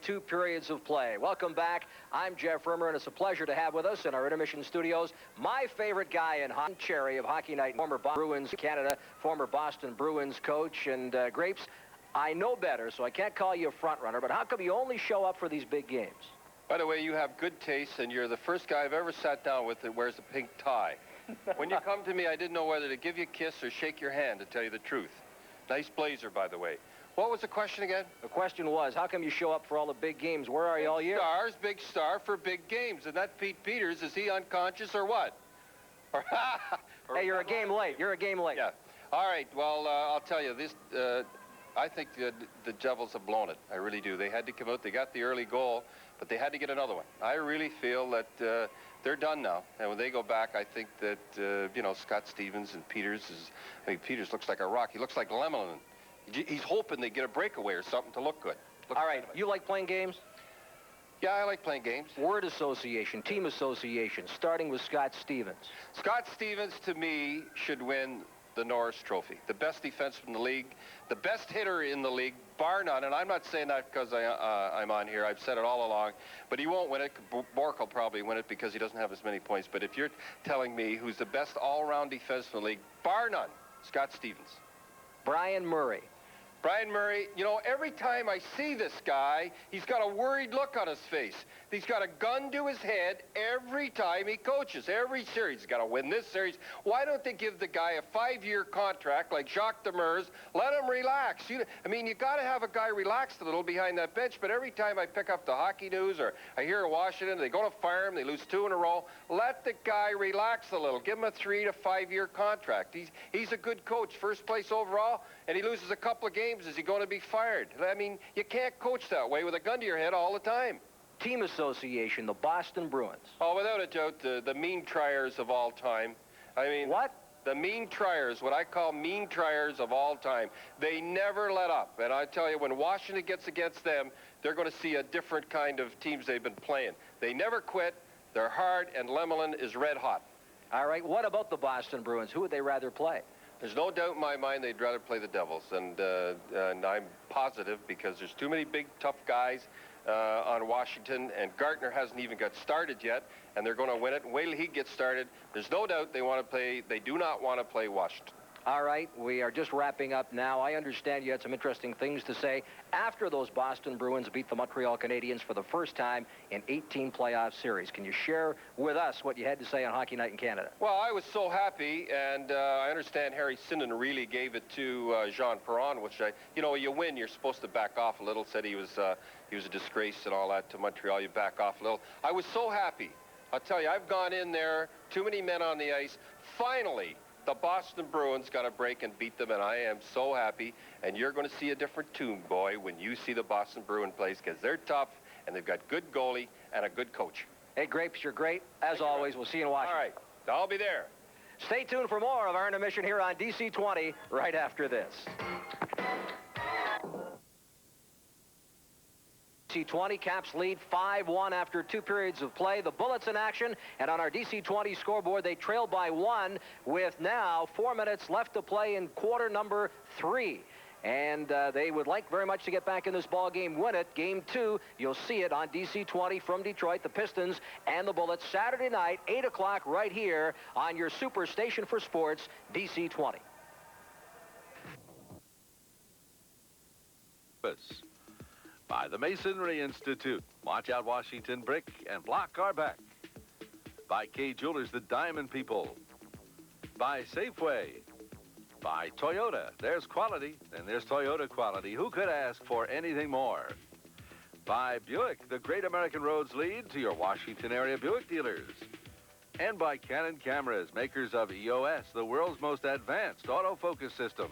2 periods of play. Welcome back. I'm Jeff Rimmer, and it's a pleasure to have with us in our intermission studios my favorite guy in Hon Cherry of Hockey Night, former Bruins Canada, former Boston Bruins coach. And Grapes, I know better, so I can't call you a front runner, but how come you only show up for these big games? By the way, you have good taste, and you're the first guy I've ever sat down with that wears a pink tie. When you come to me, I didn't know whether to give you a kiss or shake your hand, to tell you the truth. Nice blazer, by the way. What was the question again? The question was, how come you show up for all the big games? Where are you all year? Big star for big games. And that Pete Peters, is he unconscious or what? Hey, you're a game late. You're a game late. Yeah. All right, well, I'll tell you, this. I think the Devils have blown it. I really do. They had to come out. They got the early goal, but they had to get another one. I really feel that they're done now. And when they go back, I think that, you know, Scott Stevens and Peters is... I mean, Peters looks like a rock. He looks like Lemelin. He's hoping they get a breakaway or something to look good. All right, you like playing games? Yeah, I like playing games. Word association, team association, starting with Scott Stevens. Scott Stevens, to me, should win the Norris Trophy. The best defenseman in the league, the best hitter in the league, bar none. And I'm not saying that because I'm on here. I've said it all along. But he won't win it. Bork will probably win it because he doesn't have as many points. But if you're telling me who's the best all-around defenseman in the league, bar none, Scott Stevens. Brian Murray. Brian Murray, you know, every time I see this guy, he's got a worried look on his face. He's got a gun to his head every time he coaches, every series. He's got to win this series. Why don't they give the guy a 5-year contract like Jacques Demers? Let him relax. I mean, you got to have a guy relaxed a little behind that bench, but every time I pick up the hockey news or I hear Washington, they go to fire him, they lose 2 in a row. Let the guy relax a little. Give him a 3 to 5 year contract. He's a good coach, first place overall, and he loses a couple of games. Is he going to be fired? I mean, you can't coach that way with a gun to your head all the time. Team association, the Boston Bruins. Oh, without a doubt, the mean triers of all time. I mean... What? The mean triers, what I call mean triers of all time. They never let up. And I tell you, when Washington gets against them, they're going to see a different kind of teams they've been playing. They never quit. They're hard, and Lemelin is red hot. All right, what about the Boston Bruins? Who would they rather play? There's no doubt in my mind they'd rather play the Devils, and I'm positive because there's too many big, tough guys on Washington, and Gartner hasn't even got started yet, and they're going to win it. And wait till he gets started. There's no doubt they do not want to play Washington. All right, we are just wrapping up now. I understand you had some interesting things to say after those Boston Bruins beat the Montreal Canadiens for the first time in 18 playoff series. Can you share with us what you had to say on Hockey Night in Canada? Well, I was so happy, and I understand Harry Sinden really gave it to Jean Perron, which you know, you win, you're supposed to back off a little. Said he was a disgrace and all that to Montreal. You back off a little. I was so happy. I'll tell you, I've gone in there, too many men on the ice. Finally, the Boston Bruins got a break and beat them, and I am so happy. And you're going to see a different tune, boy, when you see the Boston Bruin plays, because they're tough, and they've got good goalie and a good coach. Hey, Grapes, you're great. As always, we'll see you in Washington. All right, I'll be there. Stay tuned for more of our intermission here on DC 20 right after this. DC-20, Caps lead 5-1 after 2 periods of play. The Bullets in action, and on our DC-20 scoreboard, they trail by 1 with now 4 minutes left to play in quarter number 3. And they would like very much to get back in this ball game, win it. Game 2, you'll see it on DC-20 from Detroit, the Pistons and the Bullets, Saturday night, 8 o'clock right here on your super station for sports, DC-20. By the Masonry Institute. Watch out, Washington Brick and Block are back. By K Jewelers, the Diamond People. By Safeway. By Toyota. There's quality, and there's Toyota quality. Who could ask for anything more? By Buick, the great American roads lead to your Washington area Buick dealers. And by Canon Cameras, makers of EOS, the world's most advanced autofocus system.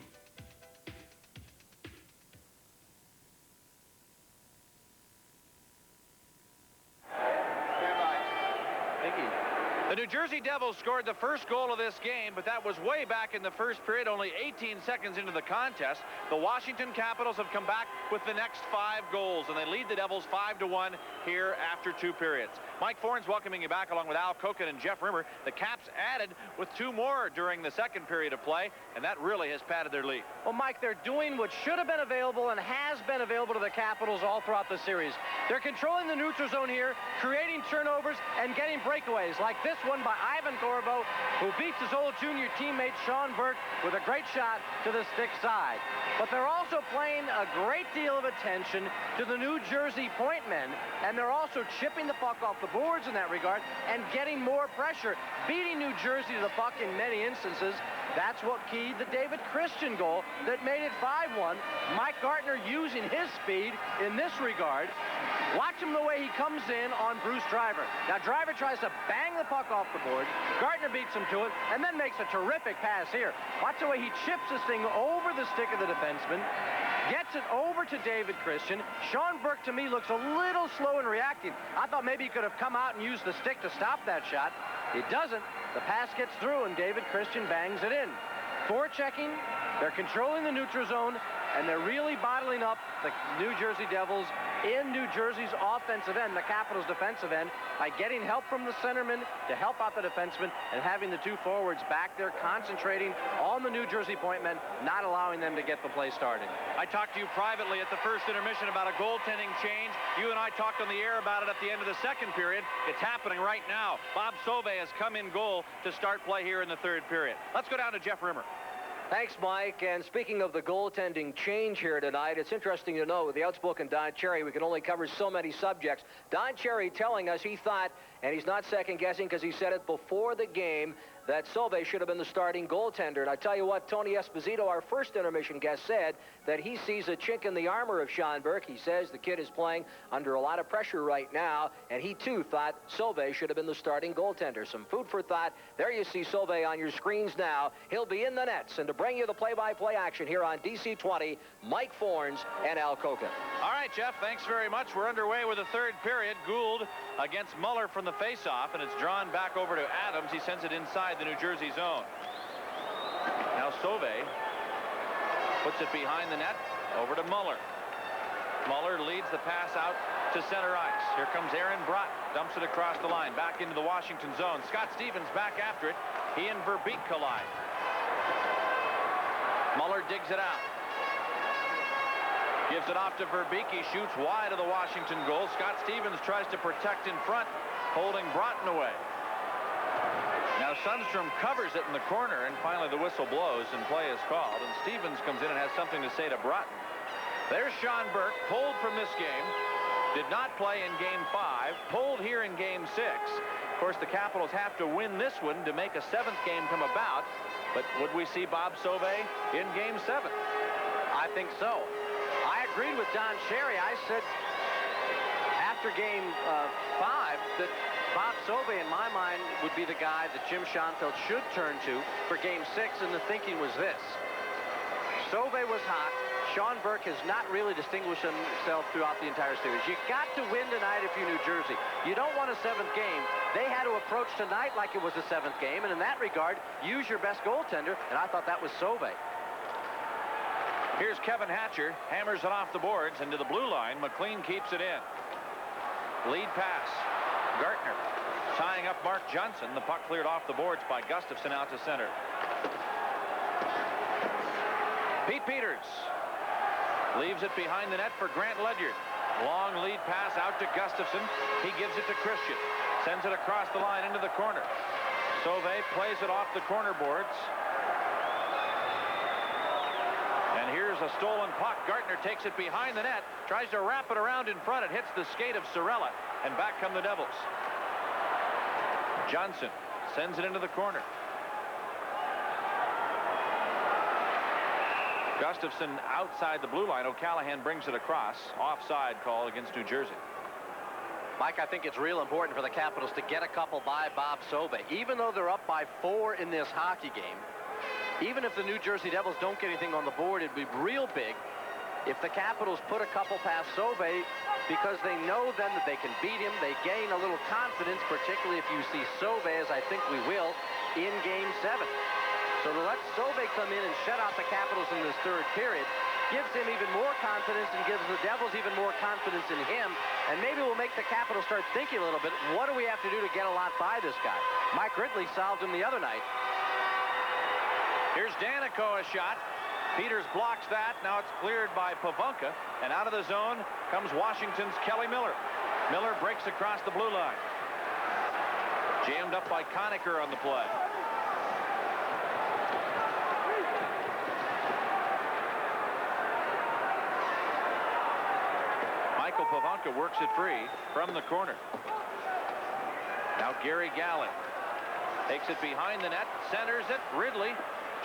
The New Jersey Devils scored the first goal of this game, but that was way back in the first period, only 18 seconds into the contest. The Washington Capitals have come back with the next 5 goals, and they lead the Devils 5-1 here after 2 periods. Mike Fornes welcoming you back along with Al Koken and Jeff Rimmer. The Caps added with 2 more during the second period of play, and that really has padded their lead. Well, Mike, they're doing what should have been available and has been available to the Capitals all throughout the series. They're controlling the neutral zone here, creating turnovers, and getting breakaways like this one by Ivan Corbo, who beats his old junior teammate Sean Burke with a great shot to the stick side. But they're also paying a great deal of attention to the New Jersey point men, and they're also chipping the puck off the boards in that regard and getting more pressure, beating New Jersey to the puck in many instances. That's what keyed the David Christian goal that made it 5-1. Mike Gartner using his speed in this regard. Watch him the way he comes in on Bruce Driver. Now, Driver tries to bang the puck off the board. Gartner beats him to it and then makes a terrific pass here. Watch the way he chips this thing over the stick of the defenseman. Gets it over to David Christian. Sean Burke, to me, looks a little slow in reacting. I thought maybe he could have come out and used the stick to stop that shot. He doesn't. The pass gets through, and David Christian bangs it in. Forechecking. They're controlling the neutral zone, and they're really bottling up the New Jersey Devils in New Jersey's offensive end, the Capitals' defensive end, by getting help from the centerman to help out the defenseman and having the 2 forwards back there concentrating on the New Jersey point men, not allowing them to get the play started. I talked to you privately at the first intermission about a goaltending change. You and I talked on the air about it at the end of the second period. It's happening right now. Bob Sauve has come in goal to start play here in the third period. Let's go down to Jeff Rimmer. Thanks, Mike. And speaking of the goaltending change here tonight, it's interesting to know with the outspoken Don Cherry, we can only cover so many subjects. Don Cherry telling us he thought, and he's not second-guessing because he said it before the game, that Sauve should have been the starting goaltender. And I tell you what, Tony Esposito, our first intermission guest, said that he sees a chink in the armor of Sean Burke. He says the kid is playing under a lot of pressure right now, and he too thought Sauve should have been the starting goaltender. Some food for thought. There you see Sauve on your screens now. He'll be in the nets. And to bring you the play-by-play action here on DC 20, Mike Fornes and Al Koken. All right, Jeff, thanks very much. We're underway with the third period. Gould against Muller from the face-off, and it's drawn back over to Adams. He sends it inside the New Jersey zone. Now Sauve puts it behind the net, over to Muller. Muller leads the pass out to center ice. Here comes Aaron Brott, dumps it across the line, back into the Washington zone. Scott Stevens back after it. He and Verbeek collide. Muller digs it out. Gives it off to Verbeek. He shoots wide of the Washington goal. Scott Stevens tries to protect in front, holding Broughton away. Now Sundstrom covers it in the corner, and finally the whistle blows and play is called, and Stevens comes in and has something to say to Broughton. There's Sean Burke, pulled from this game, did not play in Game 5, pulled here in Game 6. Of course, the Capitals have to win this one to make a 7th game come about, but would we see Bob Sauve in Game 7? I think so. I agreed with Don Cherry. I said after Game 5 that Bob Sauve, in my mind, would be the guy that Jim Schoenfeld should turn to for Game 6, and the thinking was this. Sauve was hot. Sean Burke has not really distinguished himself throughout the entire series. You got to win tonight if you're New Jersey. You don't want a 7th game. They had to approach tonight like it was a 7th game, and in that regard, use your best goaltender, and I thought that was Sauve. Here's Kevin Hatcher, hammers it off the boards into the blue line. McLean keeps it in. Lead pass. Gartner tying up Mark Johnson. The puck cleared off the boards by Gustafson out to center. Pete Peters leaves it behind the net for Grant Ledyard. Long lead pass out to Gustafson. He gives it to Christian. Sends it across the line into the corner. Sauve plays it off the corner boards. And here's a stolen puck. Gartner takes it behind the net. Tries to wrap it around in front. It hits the skate of Sorella. And back come the Devils. Johnson sends it into the corner. Gustafson outside the blue line. O'Callaghan brings it across. Offside call against New Jersey. Mike, I think it's real important for the Capitals to get a couple by Bob Sauve. Even though they're up by 4 in this hockey game, even if the New Jersey Devils don't get anything on the board, it'd be real big If the Capitals put a couple past Sauve, because they know then that they can beat him, they gain a little confidence, particularly if you see Sauve, as I think we will, in Game 7. So to let Sauve come in and shut out the Capitals in this third period gives him even more confidence and gives the Devils even more confidence in him, and maybe will make the Capitals start thinking a little bit, what do we have to do to get a lot by this guy? Mike Ridley solved him the other night. Here's Danico, a shot. Peters blocks that. Now it's cleared by Pivonka, and out of the zone comes Washington's Kelly Miller. Miller breaks across the blue line. Jammed up by Conacher on the play. Michael Pivonka works it free from the corner. Now Gary Galley takes it behind the net, centers it. Ridley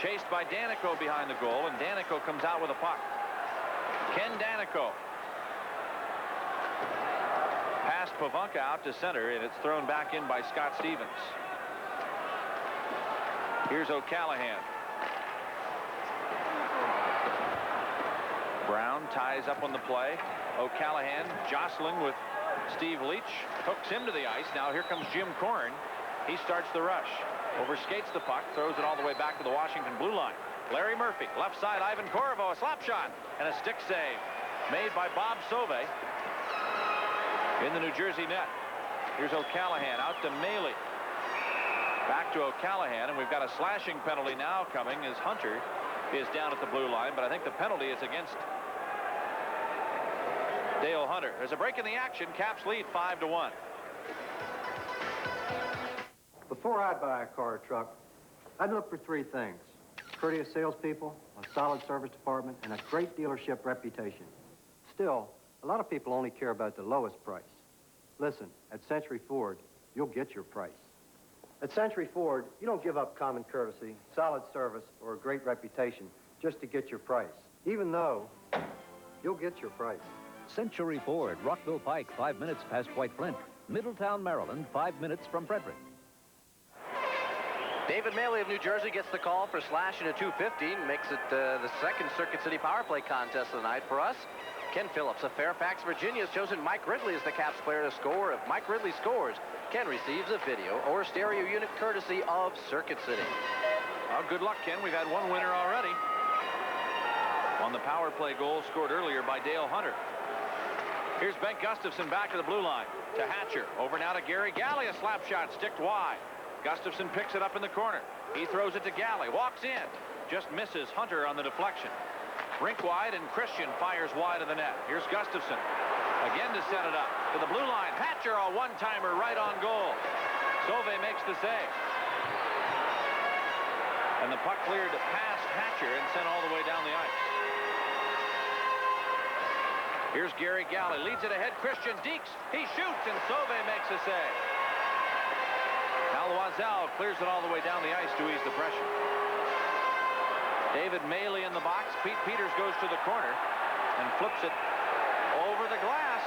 chased by Danico behind the goal, and Danico comes out with a puck. Ken Danico. Past Pivonka out to center, and it's thrown back in by Scott Stevens. Here's O'Callahan. Brown ties up on the play. O'Callahan jostling with Steve Leach. Hooks him to the ice. Now here comes Jim Corn. He starts the rush. Overskates the puck, throws it all the way back to the Washington blue line. Larry Murphy, left side, Ivan Corvo, a slap shot, and a stick save made by Bob Sauve in the New Jersey net. Here's O'Callahan out to Maley. Back to O'Callahan, and we've got a slashing penalty now coming as Hunter is down at the blue line, but I think the penalty is against Dale Hunter. There's a break in the action. Caps lead 5-1. Before I'd buy a car or truck, I'd look for three things: courteous salespeople, a solid service department, and a great dealership reputation. Still, a lot of people only care about the lowest price. Listen, at Century Ford, you'll get your price. At Century Ford, you don't give up common courtesy, solid service, or a great reputation just to get your price, even though you'll get your price. Century Ford, Rockville Pike, 5 minutes past White Flint. Middletown, Maryland, 5 minutes from Frederick. David Maley of New Jersey gets the call for slashing a .215, makes it the second Circuit City power play contest of the night for us. Ken Phillips of Fairfax, Virginia, has chosen Mike Ridley as the Caps player to score. If Mike Ridley scores, Ken receives a video or stereo unit courtesy of Circuit City. Well, good luck, Ken. We've had one winner already on the power play goal scored earlier by Dale Hunter. Here's Ben Gustafson back to the blue line to Hatcher. Over now to Gary Galley, a slap shot sticked wide. Gustafson picks it up in the corner. He throws it to Galley, walks in, just misses Hunter on the deflection. Rink wide, and Christian fires wide of the net. Here's Gustafson again to set it up to the blue line. Hatcher, a one-timer right on goal. Sauve makes the save, and the puck cleared past Hatcher and sent all the way down the ice. Here's Gary Galley, leads it ahead. Christian Deeks, he shoots, and Sauve makes a save. Now Loiselle clears it all the way down the ice to ease the pressure. David Maley in the box. Pete Peters goes to the corner and flips it over the glass.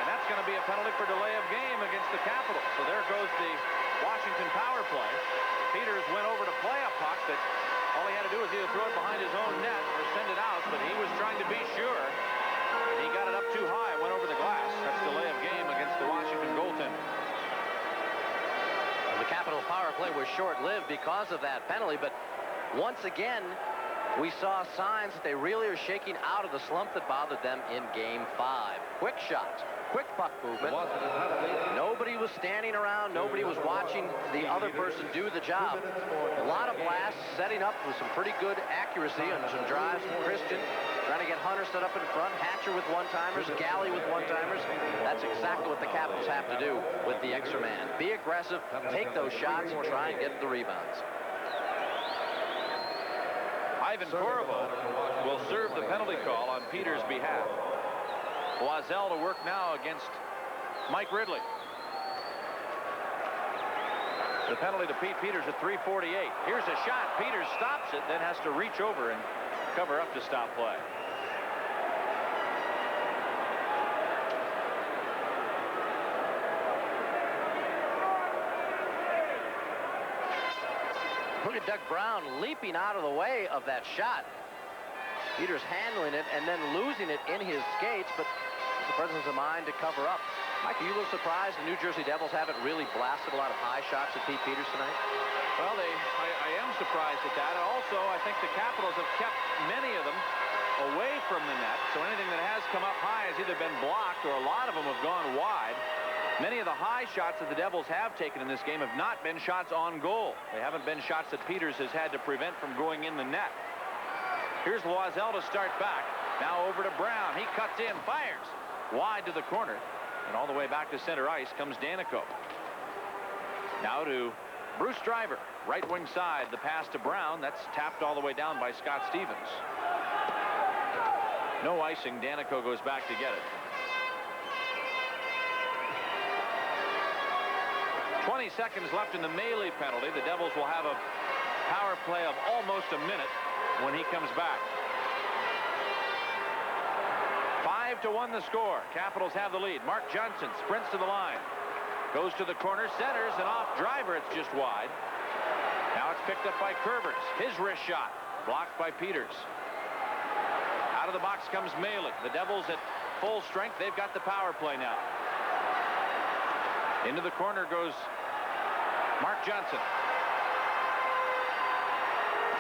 And that's going to be a penalty for delay of game against the Capitals. So there goes the Washington power play. Peters went over to play a puck that all he had to do was either throw it behind his own net or send it out, but he was trying to be sure. And he got it up too high, went over the glass. That's delay of game against the Washington goaltender. The Capitals power play was short-lived because of that penalty, but once again, we saw signs that they really are shaking out of the slump that bothered them in Game 5. Quick shots, quick puck movement. Nobody was standing around. Nobody was watching the other person do the job. A lot of blasts, setting up with some pretty good accuracy on some drives from Christian. Trying to get Hunter set up in front. Hatcher with one-timers. Galley with one-timers. That's exactly what the Capitals have to do with the extra man. Be aggressive, take those shots, and try and get the rebounds. Ivan Corvo will serve the penalty call on Peters' behalf. Loiselle to work now against Mike Ridley. The penalty to Pete Peters at 3:48. Here's a shot. Peters stops it, then has to reach over and cover up to stop play. Look at Doug Brown leaping out of the way of that shot. Peters handling it and then losing it in his skates, but has the presence of mind to cover up. Mike, are you a little surprised the New Jersey Devils haven't really blasted a lot of high shots at Pete Peters tonight? Well, I am surprised at that. And also, I think the Capitals have kept many of them away from the net. So anything that has come up high has either been blocked or a lot of them have gone wide. Many of the high shots that the Devils have taken in this game have not been shots on goal. They haven't been shots that Peters has had to prevent from going in the net. Here's Loiselle to start back. Now over to Brown. He cuts in, fires wide to the corner. And all the way back to center ice comes Daneyko. Now to Bruce Driver, right wing side. The pass to Brown. That's tapped all the way down by Scott Stevens. No icing. Daneyko goes back to get it. 20 seconds left in the melee penalty. The Devils will have a power play of almost a minute when he comes back. 5-1 the score. Capitals have the lead. Mark Johnson sprints to the line. Goes to the corner, centers, and off Driver. It's just wide. Now it's picked up by Kurbers. His wrist shot. Blocked by Peters. Out of the box comes Maley. The Devils at full strength. They've got the power play now. Into the corner goes Mark Johnson.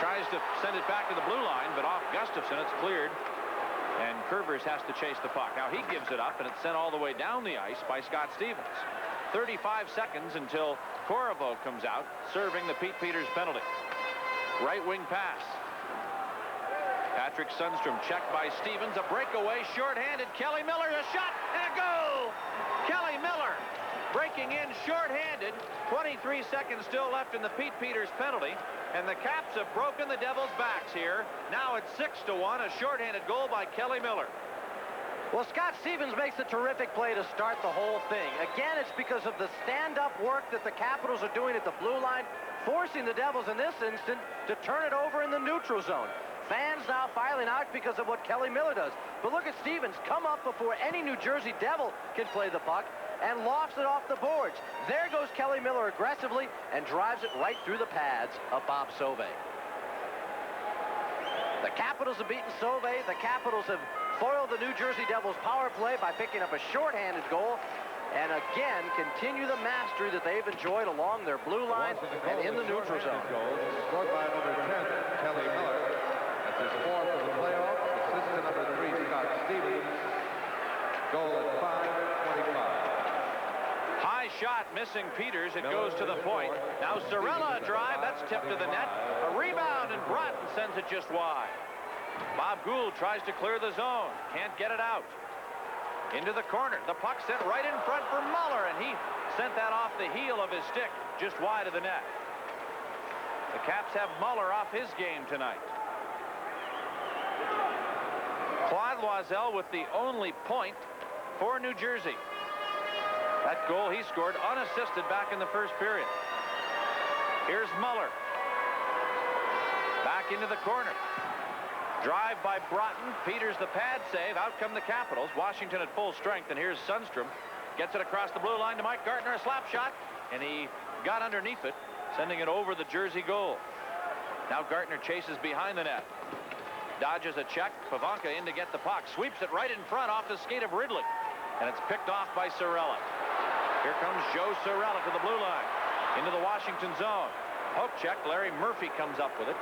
Tries to send it back to the blue line, but off Gustafson. It's cleared. And Kurbers has to chase the puck. Now he gives it up, and it's sent all the way down the ice by Scott Stevens. 35 seconds until Corriveau comes out, serving the Pete Peters penalty. Right wing pass. Patrick Sundstrom checked by Stevens. A breakaway, shorthanded. Kelly Miller, a shot, and a goal! Kelly Miller breaking in shorthanded. 23 seconds still left in the Pete Peters penalty. And the Caps have broken the Devils' backs here. Now it's 6-1, a shorthanded goal by Kelly Miller. Well, Scott Stevens makes a terrific play to start the whole thing. Again, it's because of the stand-up work that the Capitals are doing at the blue line, forcing the Devils in this instant to turn it over in the neutral zone. Fans now filing out because of what Kelly Miller does. But look at Stevens come up before any New Jersey Devil can play the puck and lofts it off the boards. There goes Kelly Miller aggressively and drives it right through the pads of Bob Sauvé. The Capitals have beaten Sauvé. The Capitals have foiled the New Jersey Devils power play by picking up a shorthanded goal. And again, continue the mastery that they've enjoyed along their blue line and in the neutral zone. Scored by number 10, Kelly Miller. That's his fourth of the playoff. Assist to number 3, Scott Stevens. Goal at 5:25. High shot, missing Peters. It goes to the point. Now Cirella a drive. That's tipped to the net. A rebound, and Broughton sends it just wide. Bob Gould tries to clear the zone. Can't get it out. Into the corner. The puck sent right in front for Muller, and he sent that off the heel of his stick just wide of the net. The Caps have Muller off his game tonight. Claude Loiselle with the only point for New Jersey. That goal he scored unassisted back in the first period. Here's Muller. Back into the corner. Drive by Broughton. Peters the pad save. Out come the Capitals. Washington at full strength. And here's Sundstrom. Gets it across the blue line to Mike Gartner. A slap shot. And he got underneath it, sending it over the Jersey goal. Now Gartner chases behind the net. Dodges a check. Pavanka in to get the puck. Sweeps it right in front off the skate of Ridley. And it's picked off by Cirella. Here comes Joe Cirella to the blue line. Into the Washington zone. Poke check. Larry Murphy comes up with it.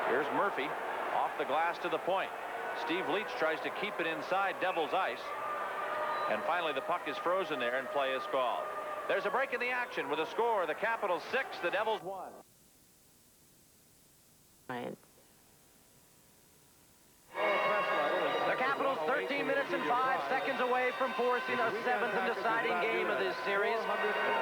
Here's Murphy. Off the glass to the point. Steve Leach tries to keep it inside Devil's ice. And finally the puck is frozen there and play is called. There's a break in the action with a score. The Capitals 6, the Devils 1. Right. The Capitals 13 minutes and 5 seconds away from forcing a 7th and deciding game of this series.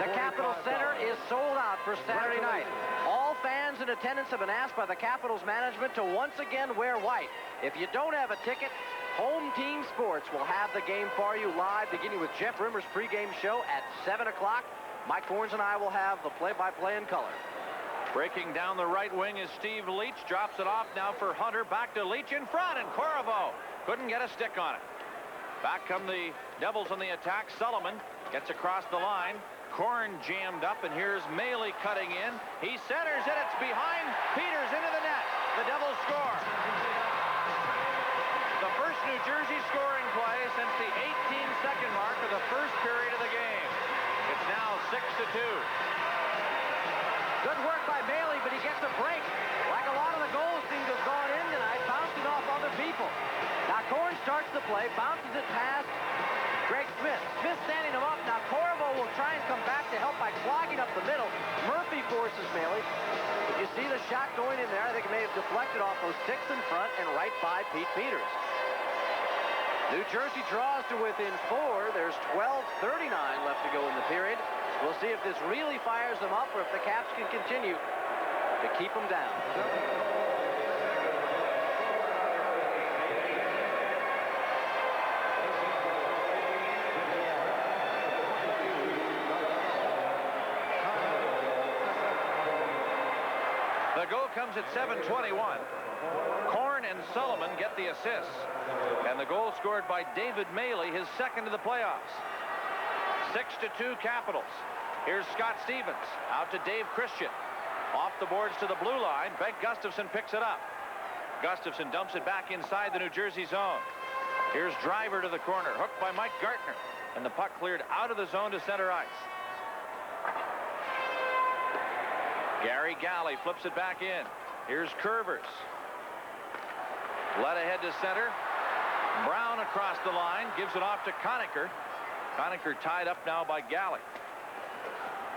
The Capitol Center is sold out for Saturday night. All fans in attendance have been asked by the Capitals management to once again wear white. If you don't have a ticket, Home Team Sports will have the game for you live, beginning with Jeff Rimmer's pregame show at 7 o'clock. Mike Forns and I will have the play-by-play in color. Breaking down the right wing is Steve Leach. Drops it off now for Hunter. Back to Leach in front, and Corriveau couldn't get a stick on it. Back come the Devils on the attack. Sullivan gets across the line. Korn jammed up, and here's Maley cutting in. He centers it. It's behind Peters into the net. The Devils score. New Jersey scoring play since the 18-second mark of the first period of the game. It's now 6-2. Good work by Bailey, but he gets a break. Like a lot of the goals seem to have gone in tonight, bouncing off other people. Now Korn starts the play, bounces it past Greg Smith. Smith standing him up. Now Corvo will try and come back to help by clogging up the middle. Murphy forces Bailey. But you see the shot going in there. I think it may have deflected off those sticks in front and right by Pete Peters. New Jersey draws to within 4. There's 12:39 left to go in the period. We'll see if this really fires them up or if the Caps can continue to keep them down. The goal comes at 7:21. Korn and Sullivan get the assists. And the goal scored by David Maley, his second of the playoffs. 6-2 Capitals. Here's Scott Stevens out to Dave Christian. Off the boards to the blue line. Bengt Gustafsson picks it up. Gustafsson dumps it back inside the New Jersey zone. Here's Driver to the corner. Hooked by Mike Gartner. And the puck cleared out of the zone to center ice. Gary Galley flips it back in. Here's Curvers. Led ahead to center. Brown across the line. Gives it off to Conacher. Conacher tied up now by Galley.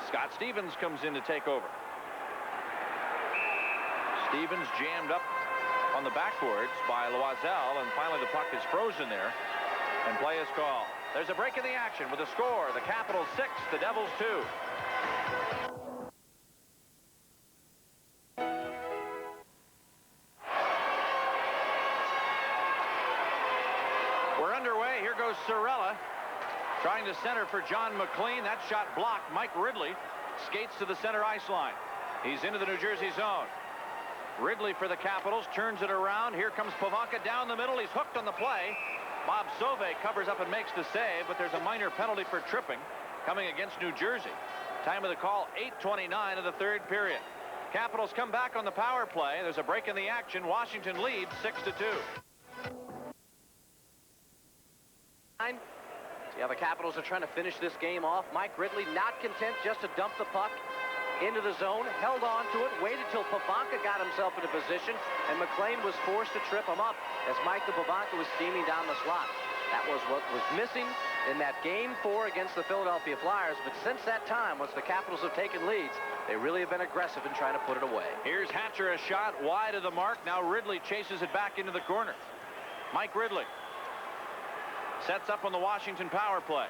Scott Stevens comes in to take over. Stevens jammed up on the backboards by Loisel, and finally the puck is frozen there, and play is called. There's a break in the action with a score. The Capitals 6, the Devils 2. We're underway. Here goes Cirella. Trying to center for John McLean. That shot blocked. Mike Ridley skates to the center ice line. He's into the New Jersey zone. Ridley for the Capitals turns it around. Here comes Pavanka down the middle. He's hooked on the play. Bob Sauvé covers up and makes the save, but there's a minor penalty for tripping coming against New Jersey. Time of the call, 8:29 of the third period. Capitals come back on the power play. There's a break in the action. Washington leads 6-2. Yeah, the Capitals are trying to finish this game off. Mike Ridley not content just to dump the puck into the zone, held on to it, waited till Pavanka got himself in a position, and McLean was forced to trip him up as Michael Pavanka was steaming down the slot. That was what was missing in that Game 4 against the Philadelphia Flyers, but since that time, once the Capitals have taken leads, they really have been aggressive in trying to put it away. Here's Hatcher, a shot wide of the mark. Now Ridley chases it back into the corner. Mike Ridley sets up on the Washington power play.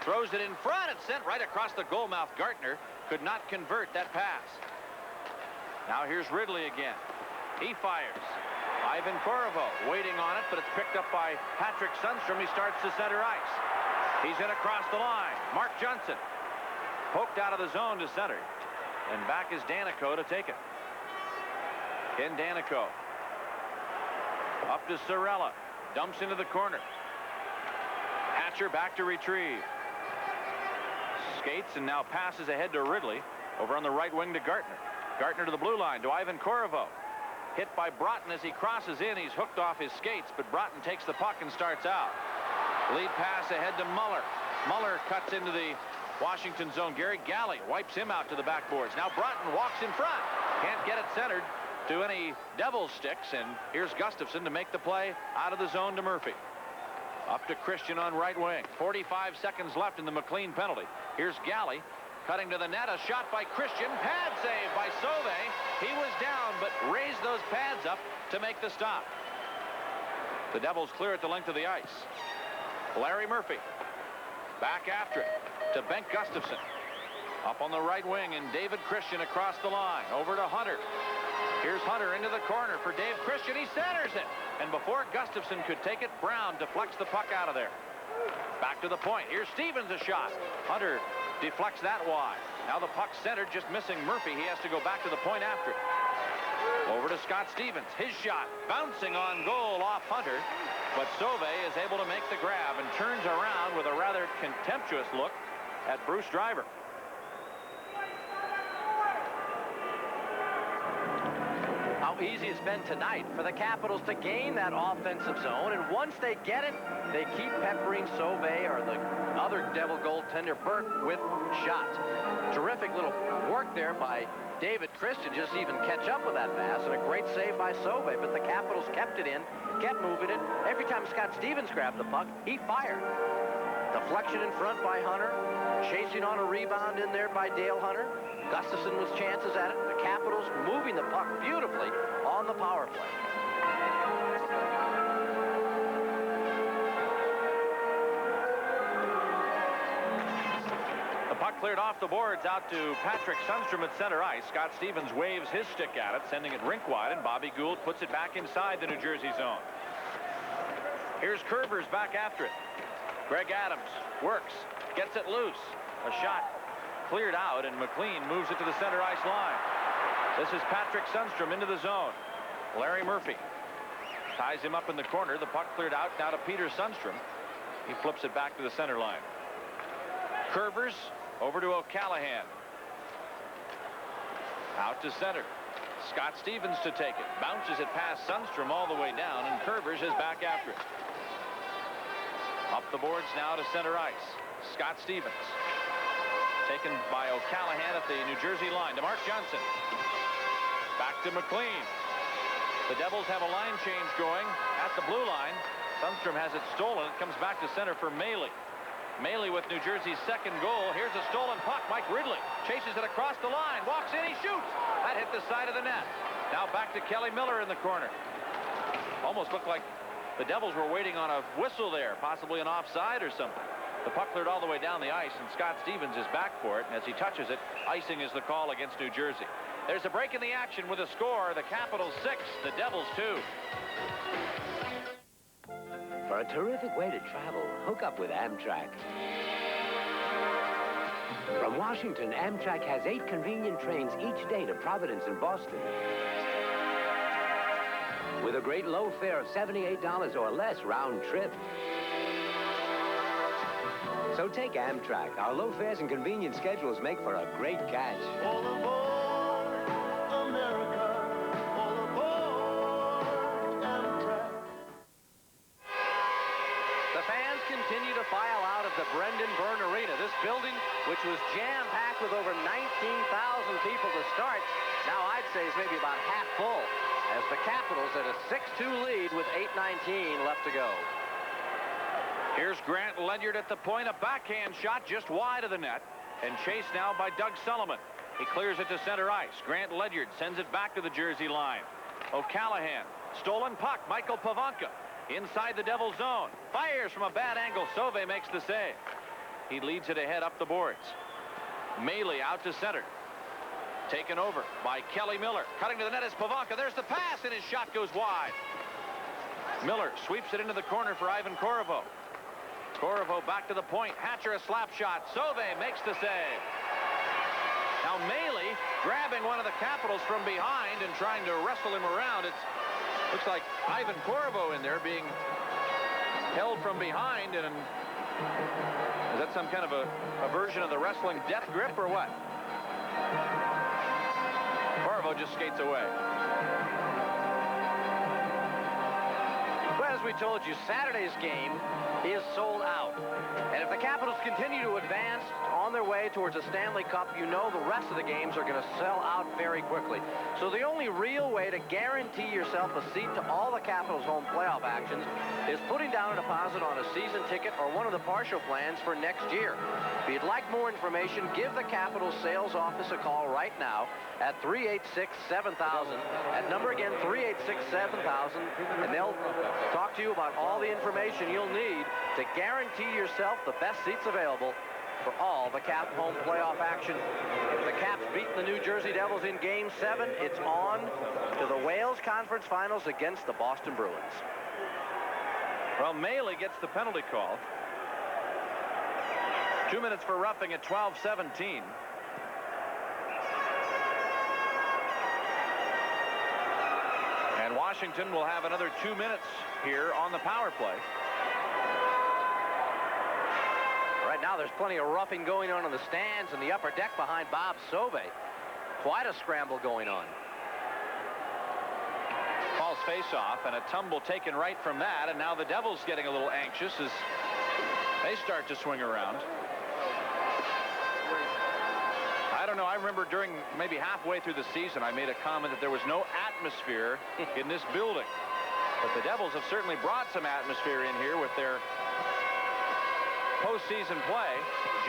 Throws it in front. It's sent right across the goal mouth. Gartner could not convert that pass. Now here's Ridley again. He fires. Ivan Korovo waiting on it, but it's picked up by Patrick Sundstrom. He starts to center ice. He's in across the line. Mark Johnson poked out of the zone to center. And back is Danico to take it. Ken Danico. Up to Cirella. Dumps into the corner. Hatcher back to retrieve. Skates and now passes ahead to Ridley. Over on the right wing to Gartner. Gartner to the blue line to Ivan Korovo. Hit by Broughton as he crosses in. He's hooked off his skates, but Broughton takes the puck and starts out. Lead pass ahead to Muller. Muller cuts into the Washington zone. Gary Galley wipes him out to the backboards. Now Broughton walks in front. Can't get it centered to any Devils sticks, and here's Gustafsson to make the play out of the zone to Murphy. Up to Christian on right wing. 45 seconds left in the McLean penalty. Here's Galley cutting to the net. A shot by Christian. Pad save by Sauvé. He was down, but raised those pads up to make the stop. The Devils clear at the length of the ice. Larry Murphy back after it to Bengt Gustafsson. Up on the right wing, and David Christian across the line. Over to Hunter. Here's Hunter into the corner for Dave Christian. He centers it. And before Gustafsson could take it, Brown deflects the puck out of there. Back to the point. Here's Stevens a shot. Hunter deflects that wide. Now the puck centered, just missing Murphy. He has to go back to the point after it. Over to Scott Stevens. His shot bouncing on goal off Hunter. But Sauvé is able to make the grab and turns around with a rather contemptuous look at Bruce Driver. how easy it's been tonight for the Capitals to gain that offensive zone, and once they get it, they keep peppering Sauvé or the other Devil goaltender Burke with shots. Terrific little work there by David Christian, just even catch up with that pass, and a great save by Sauvé, but the Capitals kept it in, kept moving it. Every time Scott Stevens grabbed the puck, he fired. Deflection in front by Hunter, chasing on a rebound in there by Dale Hunter. Gustafson with chances at it. The Capitals moving the puck beautifully on the power play. The puck cleared off the boards out to Patrick Sundstrom at center ice. Scott Stevens waves his stick at it, sending it rink wide, and Bobby Gould puts it back inside the New Jersey zone. Here's Curvers back after it. Greg Adams works, gets it loose. A shot cleared out, and McLean moves it to the center ice line. This is Patrick Sundstrom into the zone. Larry Murphy ties him up in the corner. The puck cleared out now to Peter Sundstrom. He flips it back to the center line. Curvers over to O'Callahan. Out to center. Scott Stevens to take it. Bounces it past Sundstrom all the way down, and Curvers is back after it. Up the boards now to center ice. Scott Stevens. Taken by O'Callahan at the New Jersey line to Mark Johnson. Back to McLean. The Devils have a line change going at the blue line. Sundstrom has it stolen. It comes back to center for Maley. Maley with New Jersey's second goal. Here's a stolen puck. Mike Ridley chases it across the line. Walks in. He shoots. That hit the side of the net. Now back to Kelly Miller in the corner. Almost looked like the Devils were waiting on a whistle there. Possibly an offside or something. The puck cleared all the way down the ice, and Scott Stevens is back for it. And as he touches it, icing is the call against New Jersey. There's a break in the action with a score. The Capitals 6, the Devils 2. For a terrific way to travel, hook up with Amtrak. From Washington, Amtrak has 8 convenient trains each day to Providence and Boston. With a great low fare of $78 or less round trip. So take Amtrak. Our low fares and convenient schedules make for a great catch. All aboard, America. All aboard, Amtrak. The fans continue to file out of the Brendan Byrne Arena. This building, which was jam-packed with over 19,000 people to start, now I'd say is maybe about half full, as the Capitals at a 6-2 lead with 8:19 left to go. Here's Grant Ledyard at the point. A backhand shot just wide of the net, and chased now by Doug Sullivan. He clears it to center ice. Grant Ledyard sends it back to the Jersey line. O'Callahan, stolen puck. Michael Pavanka inside the Devil zone. Fires from a bad angle. Sauvé makes the save. He leads it ahead up the boards. Maley out to center. Taken over by Kelly Miller. Cutting to the net is Pavanka. There's the pass, and his shot goes wide. Miller sweeps it into the corner for Ivan Korovo. Korovo back to the point. Hatcher a slap shot. Sauvé makes the save. Now Maley grabbing one of the Capitals from behind and trying to wrestle him around. It looks like Ivan Korovo in there being held from behind. And is that some kind of a version of the wrestling death grip or what? Korovo just skates away. Well, as we told you, Saturday's game is sold out. And if the Capitals continue to advance on their way towards a Stanley Cup, you know the rest of the games are going to sell out very quickly. So the only real way to guarantee yourself a seat to all the Capitals' home playoff actions is putting down a deposit on a season ticket or one of the partial plans for next year. If you'd like more information, give the Capitals sales office a call right now at 386-7000. That number again, 386-7000, and they'll talk to you about all the information you'll need to guarantee yourself the best seats available for all the Cap home playoff action. If the Caps beat the New Jersey Devils in Game 7, it's on to the Wales Conference Finals against the Boston Bruins. Well, Maley gets the penalty call. 2 minutes for roughing at 12:17. And Washington will have another 2 minutes here on the power play. Right now, there's plenty of roughing going on in the stands and the upper deck behind Bob Sauvé. Quite a scramble going on. faceoff, and a tumble taken right from that, and now the Devils getting a little anxious as they start to swing around. I don't know. I remember during maybe halfway through the season, I made a comment that there was no atmosphere in this building. But the Devils have certainly brought some atmosphere in here with their postseason play,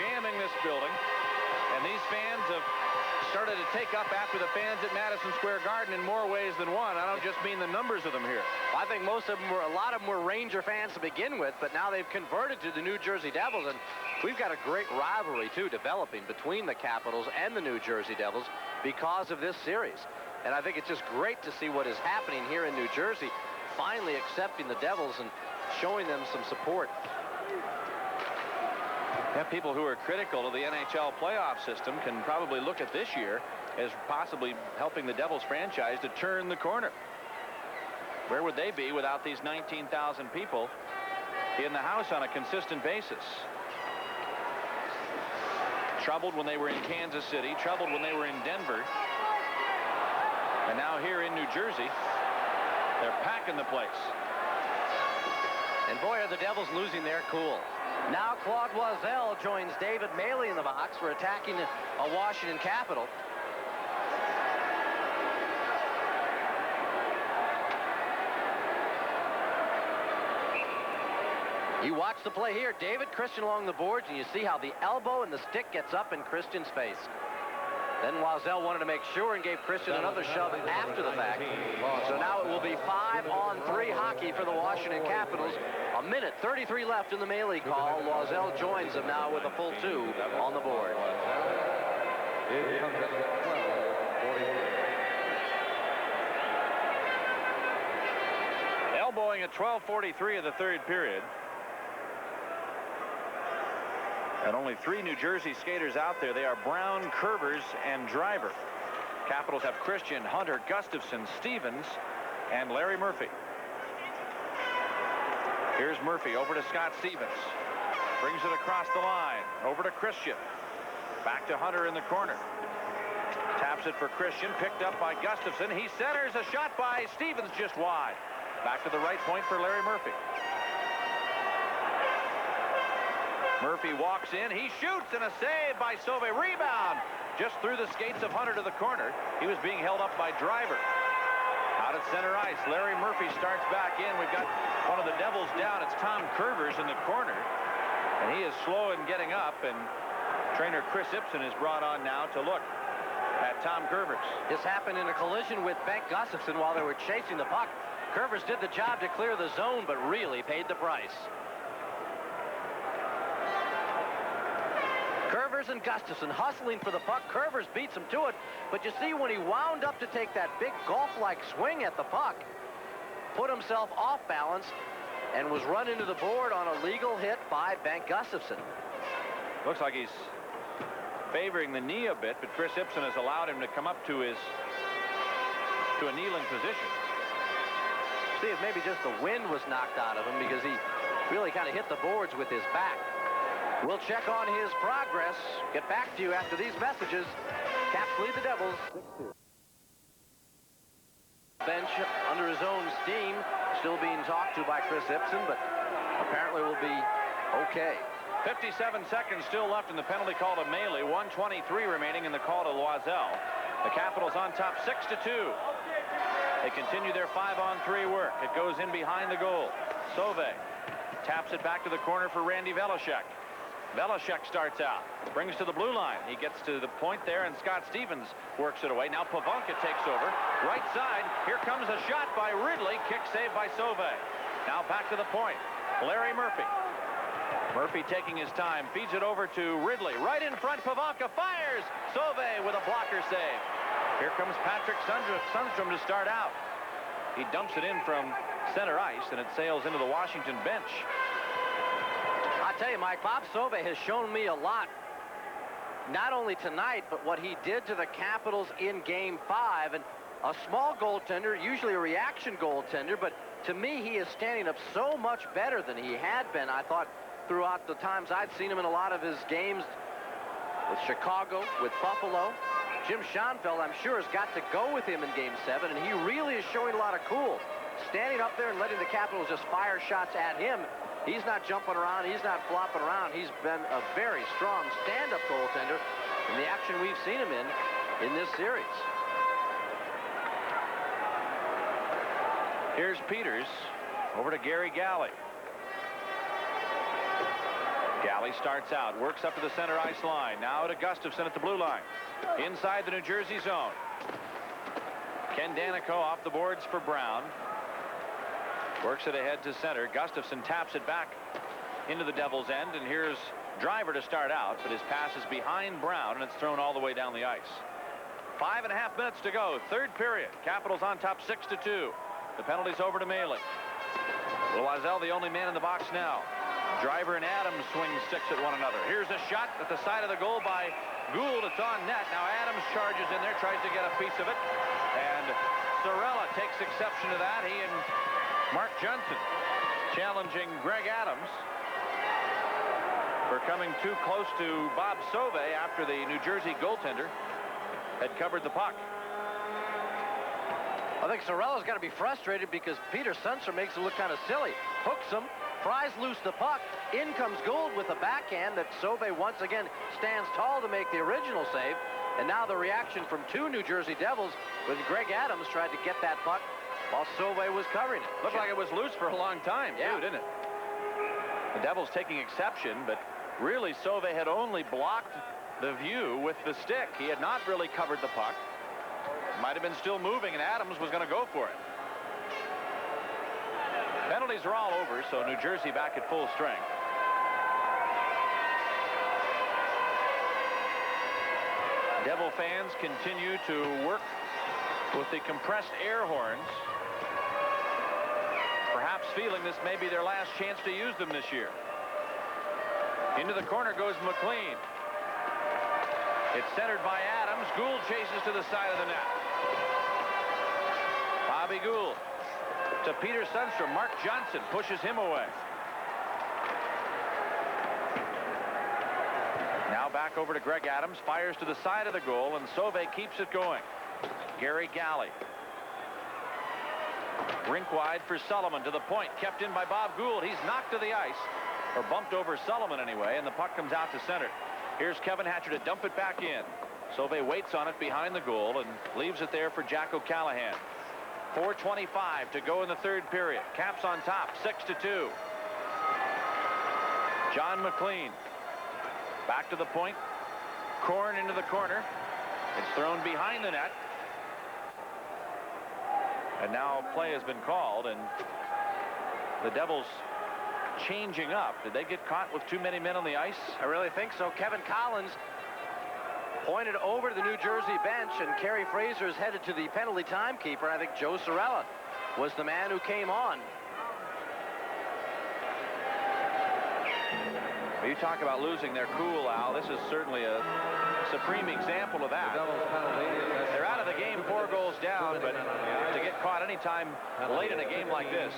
jamming this building. And these fans have started to take up after the fans at Madison Square Garden in more ways than one. I don't just mean the numbers of them here. I think a lot of them were Ranger fans to begin with, but now they've converted to the New Jersey Devils, and we've got a great rivalry, too, developing between the Capitals and the New Jersey Devils because of this series. And I think it's just great to see what is happening here in New Jersey, finally accepting the Devils and showing them some support. Yeah, people who are critical of the NHL playoff system can probably look at this year as possibly helping the Devils franchise to turn the corner. Where would they be without these 19,000 people in the house on a consistent basis? Troubled when they were in Kansas City, troubled when they were in Denver, and now here in New Jersey, they're packing the place. And boy, are the Devils losing their cool. Now Claude Loiselle joins David Maley in the box for attacking a Washington Capital. You watch the play here. David Christian along the boards, and you see how the elbow and the stick gets up in Christian's face. Then Loiselle wanted to make sure and gave Christian another shove after the fact. So now it will be 5-on-3 hockey for the Washington Capitals. A minute 33 left in the Maley call. Loiselle joins them now with a full 2 on the board. Elbowing at 12:43 of the third period. And only 3 New Jersey skaters out there. They are Brown, Curvers, and Driver. Capitals have Christian, Hunter, Gustafson, Stevens, and Larry Murphy. Here's Murphy over to Scott Stevens. Brings it across the line. Over to Christian. Back to Hunter in the corner. Taps it for Christian. Picked up by Gustafson. He centers. A shot by Stevens just wide. Back to the right point for Larry Murphy. Murphy walks in. He shoots, and a save by Sauve. Rebound just through the skates of Hunter to the corner. He was being held up by Driver. Out at center ice, Larry Murphy starts back in. We've got one of the Devils down. It's Tom Curvers in the corner, and he is slow in getting up, and trainer Chris Ibsen is brought on now to look at Tom Curvers. This happened in a collision with Bengt Gustafson while they were chasing the puck. Curvers did the job to clear the zone, but really paid the price. Curvers and Gustafson hustling for the puck. Curvers beats him to it, but you see when he wound up to take that big golf-like swing at the puck, put himself off balance and was run into the board on a legal hit by Bengt Gustafson. Looks like he's favoring the knee a bit, but Chris Ibsen has allowed him to come up to a kneeling position. See if maybe just the wind was knocked out of him because he really kind of hit the boards with his back. We'll check on his progress. Get back to you after these messages. Caps lead the Devils 6-2. Bench under his own steam, still being talked to by Chris Ibsen, but apparently will be okay. 57 seconds still left in the penalty call to Maley. 1:23 remaining in the call to Loiselle. The Capitals on top 6-2. They continue their 5-on-3 work. It goes in behind the goal. Sauve taps it back to the corner for Randy Velishek. Velishek starts out, brings to the blue line. He gets to the point there, and Scott Stevens works it away. Now Pivonka takes over. Right side, here comes a shot by Ridley. Kick saved by Sauve. Now back to the point. Larry Murphy. Murphy taking his time, feeds it over to Ridley. Right in front, Pivonka fires. Sauve with a blocker save. Here comes Patrick Sundstrom to start out. He dumps it in from center ice, and it sails into the Washington bench. I tell you, Mike, Bob Sauve has shown me a lot. Not only tonight, but what he did to the Capitals in Game 5. And a small goaltender, usually a reaction goaltender, but to me, he is standing up so much better than he had been, I thought, throughout the times I'd seen him in a lot of his games with Chicago, with Buffalo. Jim Schoenfeld, I'm sure, has got to go with him in Game 7, and he really is showing a lot of cool. Standing up there and letting the Capitals just fire shots at him. He's not jumping around. He's not flopping around. He's been a very strong stand-up goaltender in the action we've seen him in this series. Here's Peters over to Gary Galley. Galley starts out, works up to the center ice line. Now to Gustafson at the blue line. Inside the New Jersey zone. Ken Danico off the boards for Brown. Works it ahead to center. Gustafson taps it back into the Devils' end, and here's Driver to start out, but his pass is behind Brown, and it's thrown all the way down the ice. 5.5 minutes to go, third period. Capitals on top 6-2. The penalty's over to Maley. Loiselle, the only man in the box now. Driver and Adams swing sticks at one another. Here's a shot at the side of the goal by Gould. It's on net. Now Adams charges in there, tries to get a piece of it, and Sorella takes exception to that. He and Mark Johnson challenging Greg Adams for coming too close to Bob Sauve after the New Jersey goaltender had covered the puck. I think Sorella's got to be frustrated because Peter Sundstrom makes it look kind of silly. Hooks him, pries loose the puck. In comes Gould with a backhand that Sauve once again stands tall to make the original save. And now the reaction from two New Jersey Devils when Greg Adams tried to get that puck while Sauve was covering it. Looked like it was loose for a long time, too, didn't it? The Devils taking exception, but really Sauve had only blocked the view with the stick. He had not really covered the puck. Might have been still moving, and Adams was going to go for it. Penalties are all over, so New Jersey back at full strength. Devil fans continue to work with the compressed air horns, perhaps feeling this may be their last chance to use them this year. Into the corner goes McLean. It's centered by Adams. Gould chases to the side of the net. Bobby Gould to Peter Sundstrom. Mark Johnson pushes him away. Now back over to Greg Adams. Fires to the side of the goal, and Sauve keeps it going. Gary Galley. Rink wide for Sullivan to the point. Kept in by Bob Gould. He's knocked to the ice, or bumped over Sullivan anyway, and the puck comes out to center. Here's Kevin Hatcher to dump it back in. Sauve waits on it behind the goal and leaves it there for Jack O'Callahan. 4:25 to go in the third period. Caps on top, 6-2. John McLean back to the point. Korn into the corner. It's thrown behind the net. And now play has been called, and the Devils changing up. Did they get caught with too many men on the ice? I really think so. Kevin Collins pointed over to the New Jersey bench, and Kerry Fraser is headed to the penalty timekeeper. I think Joe Sorella was the man who came on. Well, you talk about losing their cool, Al. This is certainly a supreme example of that. They're out of the game 4 goals down, but to get caught any time late in a game like this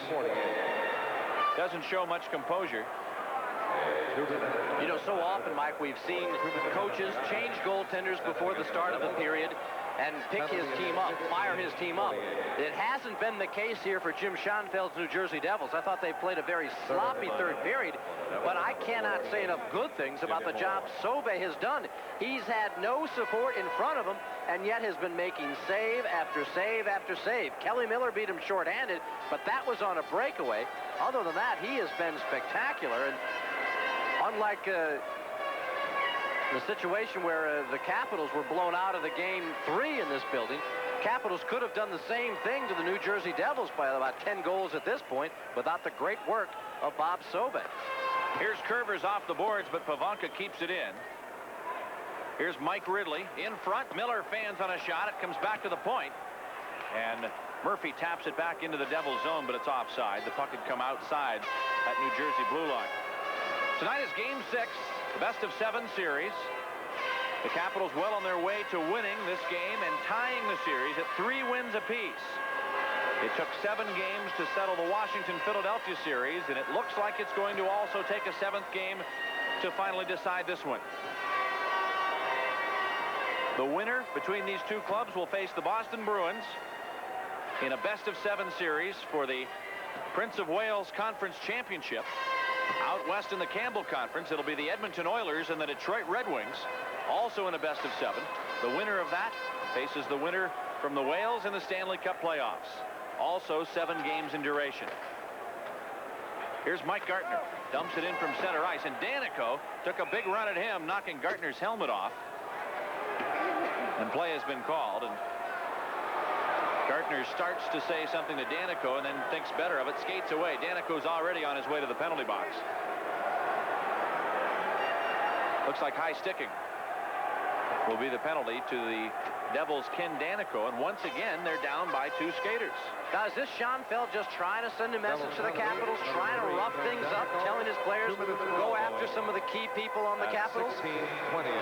doesn't show much composure. You know, so often, Mike, we've seen coaches change goaltenders before the start of the period and pick his team up, fire his team up. It hasn't been the case here for Jim Schoenfeld's New Jersey Devils. I thought they played a very sloppy third period, but I cannot say enough good things about the job Sauve has done. He's had no support in front of him, and yet has been making save after save after save. Kelly Miller beat him shorthanded, but that was on a breakaway. Other than that, he has been spectacular. And unlike the situation where the Capitals were blown out of the game 3 in this building, Capitals could have done the same thing to the New Jersey Devils by about 10 goals at this point without the great work of Bob Sauve. Here's Curvers off the boards, but Pavanka keeps it in. Here's Mike Ridley in front. Miller fans on a shot. It comes back to the point, and Murphy taps it back into the Devils zone, but it's offside. The puck had come outside at New Jersey blue line. Tonight is Game 6, the best-of-7 series. The Capitals well on their way to winning this game and tying the series at 3 wins apiece. It took 7 games to settle the Washington-Philadelphia series, and it looks like it's going to also take a 7th game to finally decide this one. The winner between these two clubs will face the Boston Bruins in a best-of-7 series for the Prince of Wales Conference Championship. Out west in the Campbell Conference, it'll be the Edmonton Oilers and the Detroit Red Wings, also in a best-of-7. The winner of that faces the winner from the Wales in the Stanley Cup playoffs. Also 7 games in duration. Here's Mike Gartner. Dumps it in from center ice, and Danico took a big run at him, knocking Gartner's helmet off. And play has been called, and Gartner starts to say something to Danico and then thinks better of it, skates away. Danico's already on his way to the penalty box. Looks like high sticking will be the penalty to the Devils' Ken Danico, and once again they're down by 2 skaters. Now, is this Schoenfeld just trying to send a message to the Capitals, trying to rough things up, telling his players to go after some of the key people on the Capitals? 16:28.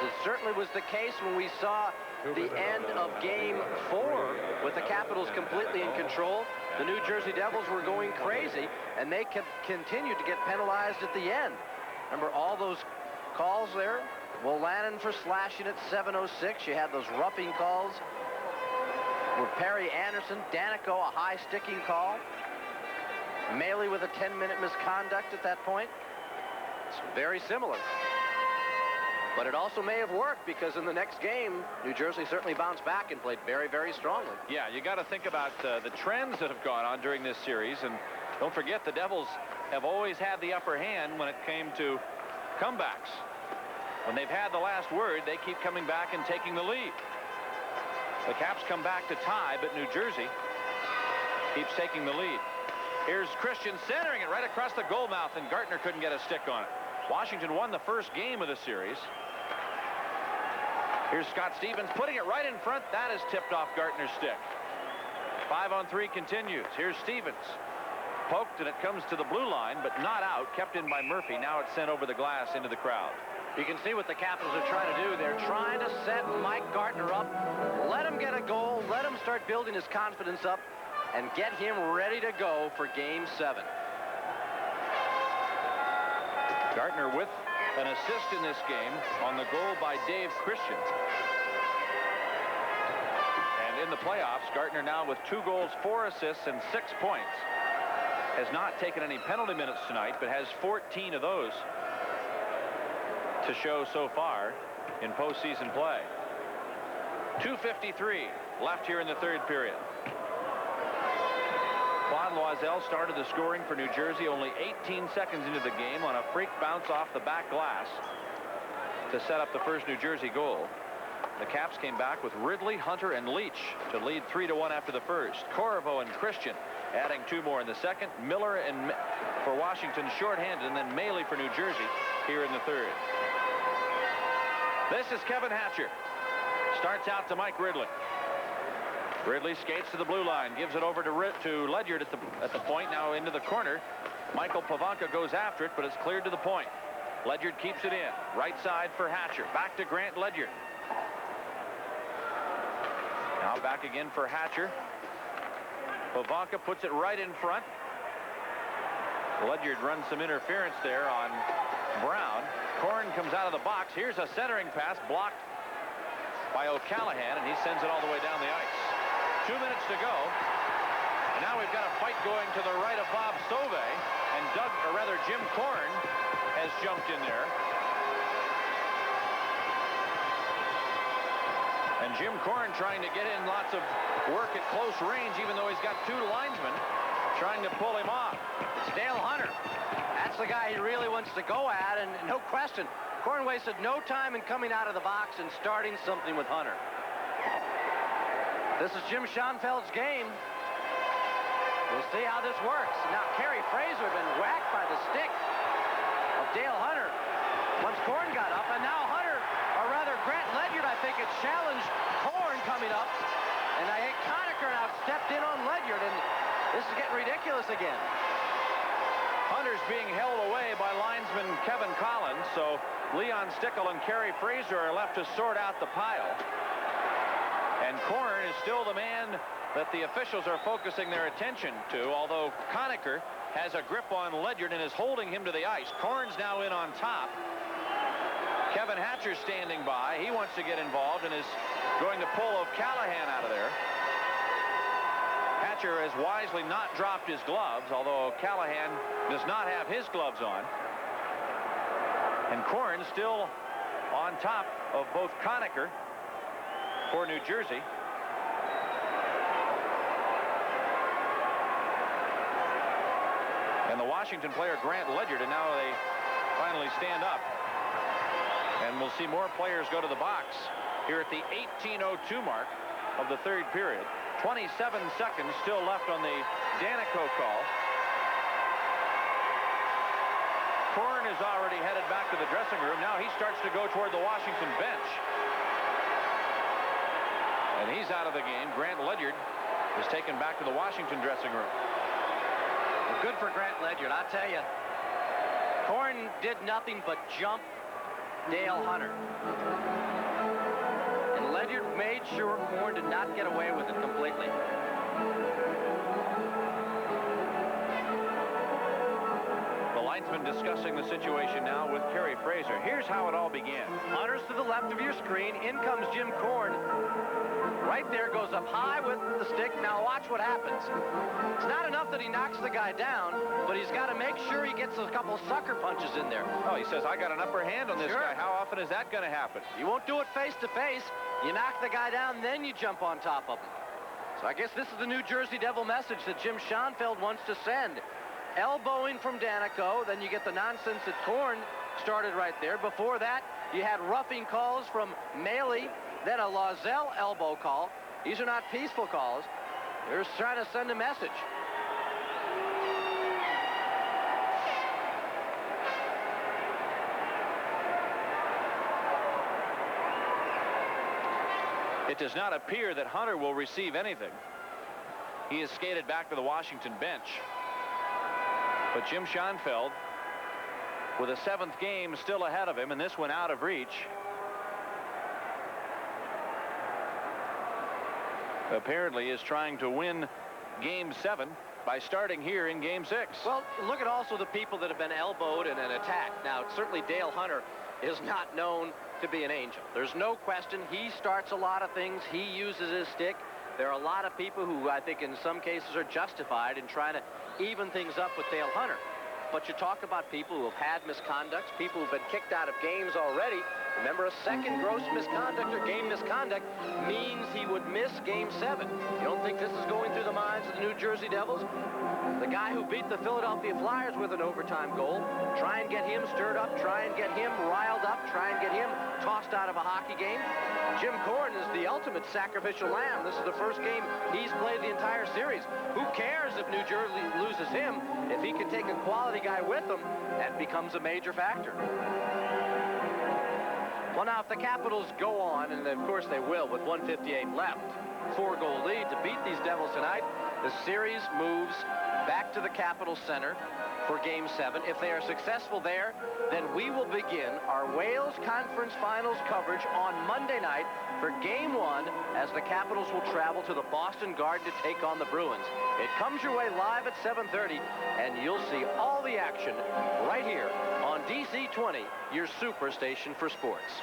It certainly was the case when we saw the end of Game 4 with the Capitals completely in control. The New Jersey Devils were going crazy, and they continued to get penalized at the end. Remember all those calls there? Wolanin for slashing at 7:06. You had those roughing calls with Perry Anderson. Danico, a high sticking call. Maley with a 10-minute misconduct at that point. It's very similar. But it also may have worked, because in the next game, New Jersey certainly bounced back and played very, very strongly. Yeah, you got to think about the trends that have gone on during this series. And don't forget, the Devils have always had the upper hand when it came to comebacks. When they've had the last word, they keep coming back and taking the lead. The Caps come back to tie, but New Jersey keeps taking the lead. Here's Christian centering it right across the goal mouth, and Gartner couldn't get a stick on it. Washington won the first game of the series. Here's Scott Stevens putting it right in front. That is tipped off Gartner's stick. 5-on-3 continues. Here's Stevens. Poked, and it comes to the blue line, but not out. Kept in by Murphy. Now it's sent over the glass into the crowd. You can see what the Capitals are trying to do. They're trying to set Mike Gartner up, let him get a goal, let him start building his confidence up, and get him ready to go for Game 7. Gartner with an assist in this game on the goal by Dave Christian. And in the playoffs, Gartner now with 2 goals, 4 assists, and 6 points. Has not taken any penalty minutes tonight, but has 14 of those to show so far in postseason play. 2:53 left here in the 3rd period. Claude Loiselle started the scoring for New Jersey only 18 seconds into the game on a freak bounce off the back glass to set up the first New Jersey goal. The Caps came back with Ridley, Hunter, and Leach to lead 3-1 after the first. Corvo and Christian adding 2 more in the second. Miller and for Washington shorthanded, and then Maley for New Jersey here in the 3rd. This is Kevin Hatcher. Starts out to Mike Ridley. Ridley skates to the blue line, gives it over to Ledyard at the point, now into the corner. Michael Pavanka goes after it, but it's cleared to the point. Ledyard keeps it in. Right side for Hatcher. Back to Grant Ledyard. Now back again for Hatcher. Pavanka puts it right in front. Ledyard runs some interference there on Brown. Korn comes out of the box. Here's a centering pass blocked by O'Callahan, and he sends it all the way down the ice. 2 minutes to go. And now we've got a fight going to the right of Bob Sauvé, and Jim Korn has jumped in there. And Jim Korn trying to get in lots of work at close range, even though he's got 2 linesmen trying to pull him off. It's Dale Hunter. That's the guy he really wants to go at, and no question, Korn wasted no time in coming out of the box and starting something with Hunter. This is Jim Schoenfeld's game. We'll see how this works. Now, Kerry Fraser had been whacked by the stick of Dale Hunter once Korn got up, and now Hunter, or rather Grant Ledyard, I think, had challenged Korn coming up, and I think Conacher now stepped in on Ledyard, and this is getting ridiculous again. Hunter's being held away by linesman Kevin Collins, so Leon Stickle and Kerry Fraser are left to sort out the pile. And Korn is still the man that the officials are focusing their attention to, although Conacher has a grip on Ledyard and is holding him to the ice. Korn's now in on top. Kevin Hatcher standing by. He wants to get involved and is going to pull O'Callahan out of there. Hatcher has wisely not dropped his gloves, although O'Callahan does not have his gloves on. And Korn still on top of both Conacher for New Jersey. And the Washington player Grant Ledyard, and now they finally stand up. And we'll see more players go to the box here at the 18:02 mark of the third period. 27 seconds still left on the Danico call. Korn is already headed back to the dressing room. Now he starts to go toward the Washington bench. And he's out of the game. Grant Ledyard is taken back to the Washington dressing room. Well, good for Grant Ledyard, I'll tell you. Korn did nothing but jump Dale Hunter. And Ledyard made sure Korn did not get away with it completely. The linesman discussing the situation now with Kerry Fraser. Here's how it all began. Hunter's to the left of your screen. In comes Jim Korn. Right there, goes up high with the stick. Now watch what happens. It's not enough that he knocks the guy down, but he's got to make sure he gets a couple sucker punches in there. Oh, he says, I got an upper hand on this guy. How often is that going to happen? You won't do it face to face. You knock the guy down, then you jump on top of him. So I guess this is the New Jersey Devil message that Jim Schoenfeld wants to send. Elbowing from Danico, then you get the nonsense that Korn started right there. Before that, you had roughing calls from Maley, then a Lozelle elbow call. These are not peaceful calls. They're just trying to send a message. It does not appear that Hunter will receive anything. He is skated back to the Washington bench. But Jim Schoenfeld, with a 7th game still ahead of him, and this one out of reach, apparently is trying to win Game 7 by starting here in Game 6. Well, look at also the people that have been elbowed and attacked. Now, certainly Dale Hunter is not known to be an angel. There's no question. He starts a lot of things. He uses his stick. There are a lot of people who I think in some cases are justified in trying to even things up with Dale Hunter. But you talk about people who have had misconducts, people who've been kicked out of games already. Remember, a second gross misconduct or game misconduct means he would miss Game 7. You don't think this is going through the minds of the New Jersey Devils? The guy who beat the Philadelphia Flyers with an overtime goal, try and get him stirred up, try and get him riled up, try and get him tossed out of a hockey game. Jim Korn is the ultimate sacrificial lamb. This is the first game he's played the entire series. Who cares if New Jersey loses him? If he can take a quality guy with him, that becomes a major factor. Well, now, if the Capitals go on, and of course they will with 1:58 left, 4-goal lead to beat these Devils tonight, the series moves back to the Capitol Center for Game 7. If they are successful there, then we will begin our Wales Conference Finals coverage on Monday night for Game 1 as the Capitals will travel to the Boston Garden to take on the Bruins. It comes your way live at 7:30, and you'll see all the action right here on DC 20, your superstation for sports.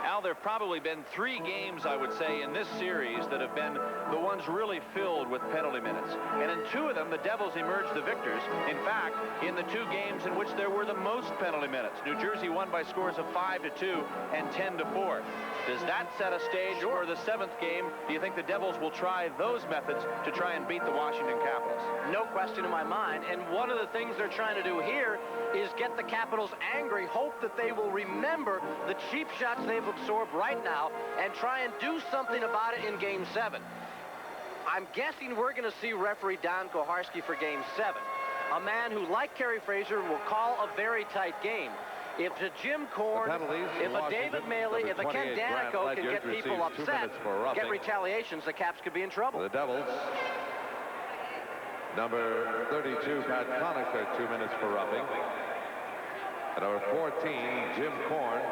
Al, there have probably been 3 games, I would say, in this series that have been the ones really filled with penalty minutes. And in 2 of them, the Devils emerged the victors. In fact, in the 2 games in which there were the most penalty minutes, New Jersey won by scores of 5-2 and 10-4. Does that set a stage for the 7th game? Do you think the Devils will try those methods to try and beat the Washington Capitals? No question in my mind. And one of the things they're trying to do here is get the Capitals angry, hope that they will remember the cheap shots they've absorbed right now and try and do something about it in Game 7. I'm guessing we're going to see referee Don Koharski for Game 7, a man who, like Kerry Fraser, will call a very tight game. If a Jim Korn, if a David Maley, if a Ken Danico can get people upset, get retaliations, the Caps could be in trouble. The Devils. Number 32, Pat Conacher, 2 minutes for roughing. And number 14, Jim Korn,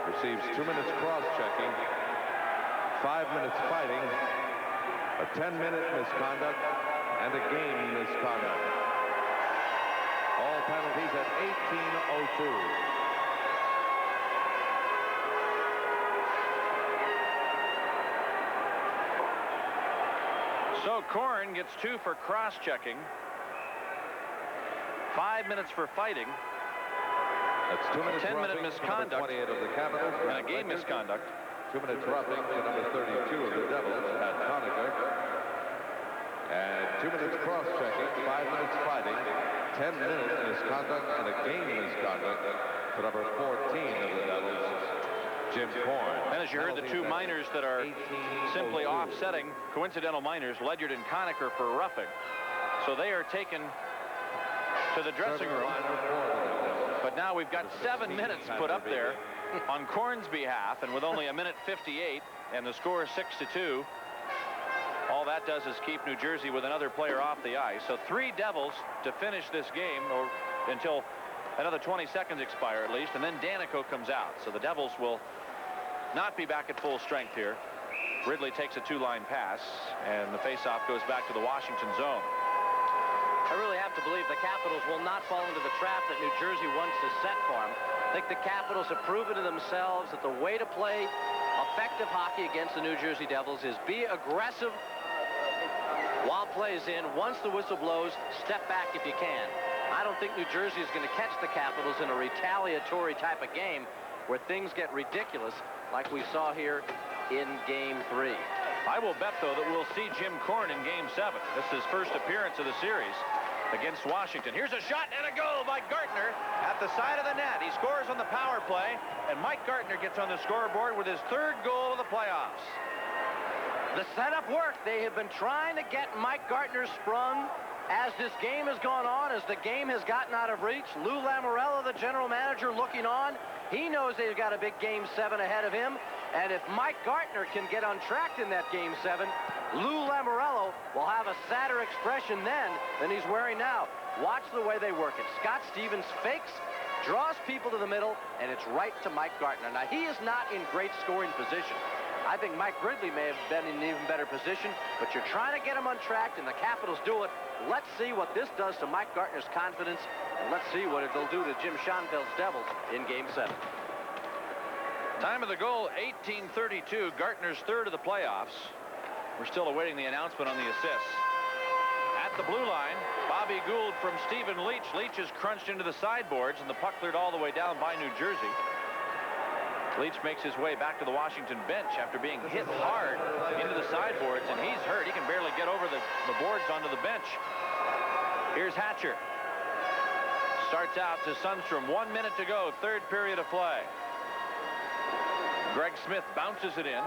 receives 2 minutes cross-checking, 5 minutes fighting, a 10-minute misconduct, and a game misconduct. All penalties at 18:02. So Korn gets 2 for cross-checking. 5 minutes for fighting. That's 2 minutes 10-minute roughing to number misconduct. 28 of the Capitals. And a game misconduct. 2 minutes roughing to number 32 of the Devils, Pat Conacher. And 2 minutes cross-checking, 5 minutes fighting, 10-minute misconduct, and a game misconduct to number 14 of the Devils, Jim Korn. And as you heard, the 2 minors that are simply offsetting, coincidental minors, Ledyard and Conacher, for roughing. So they are taken to the dressing room. But now we've got 7 minutes put up there on Korn's behalf, and with only 1:58 and the score is 6-2, all that does is keep New Jersey with another player off the ice. So 3 Devils to finish this game, or until another 20 seconds expire at least, and then Daneyko comes out. So the Devils will not be back at full strength here. Ridley takes a 2-line pass, and the faceoff goes back to the Washington zone. I really have to believe the Capitals will not fall into the trap that New Jersey wants to set for them. I think the Capitals have proven to themselves that the way to play effective hockey against the New Jersey Devils is be aggressive while play is in. Once the whistle blows, step back if you can. I don't think New Jersey is going to catch the Capitals in a retaliatory type of game where things get ridiculous like we saw here in Game 3. I will bet, though, that we'll see Jim Korn in Game 7. This is his first appearance of the series against Washington. Here's a shot and a goal by Gartner at the side of the net. He scores on the power play, and Mike Gartner gets on the scoreboard with his 3rd goal of the playoffs. The setup worked. They have been trying to get Mike Gartner sprung as this game has gone on, as the game has gotten out of reach. Lou Lamoriello, the general manager, looking on. He knows they've got a big Game 7 ahead of him. And if Mike Gartner can get on track in that Game 7, Lou Lamoriello will have a sadder expression then than he's wearing now. Watch the way they work it. Scott Stevens fakes, draws people to the middle, and it's right to Mike Gartner. Now, he is not in great scoring position. I think Mike Ridley may have been in an even better position, but you're trying to get him on track, and the Capitals do it. Let's see what this does to Mike Gartner's confidence, and let's see what it'll do to Jim Schonfeld's Devils in Game 7. Time of the goal, 18:32. Gartner's 3rd of the playoffs. We're still awaiting the announcement on the assists. At the blue line, Bobby Gould from Stephen Leach. Leach is crunched into the sideboards, and the puck cleared all the way down by New Jersey. Leach makes his way back to the Washington bench after being hit hard into the sideboards, and he's hurt. He can barely get over the boards onto the bench. Here's Hatcher. Starts out to Sundstrom. 1 minute to go, 3rd period of play. Greg Smith bounces it in,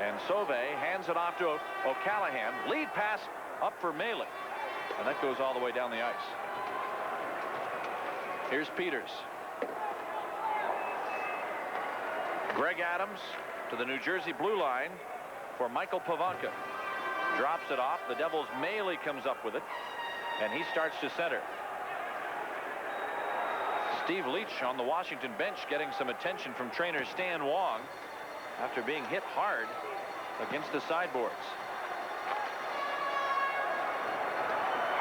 and Sauve hands it off to O'Callahan. Lead pass up for Maley, and that goes all the way down the ice. Here's Peters. Greg Adams to the New Jersey blue line for Michael Pavanka. Drops it off. The Devils' Maley comes up with it, and he starts to center. Steve Leach on the Washington bench getting some attention from trainer Stan Wong after being hit hard against the sideboards.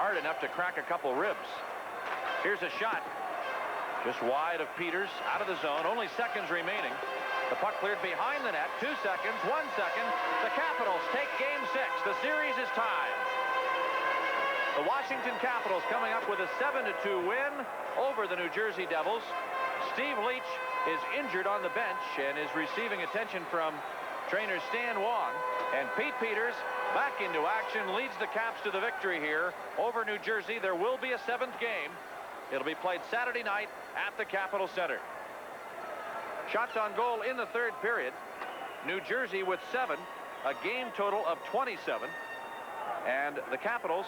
Hard enough to crack a couple ribs. Here's a shot. Just wide of Peters, out of the zone. Only seconds remaining. The puck cleared behind the net. 2 seconds, 1 second. The Capitals take Game 6. The series is tied. The Washington Capitals coming up with a 7-2 win over the New Jersey Devils. Steve Leach is injured on the bench and is receiving attention from trainer Stan Wong. And Pete Peters back into action, leads the Caps to the victory here over New Jersey. There will be a 7th game. It'll be played Saturday night at the Capitol Center. Shots on goal in the 3rd period. New Jersey with 7, a game total of 27. And the Capitals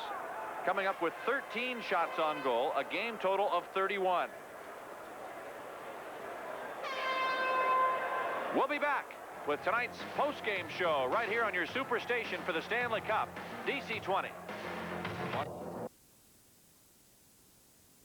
coming up with 13 shots on goal, a game total of 31. We'll be back with tonight's post-game show right here on your Superstation for the Stanley Cup, DC 20.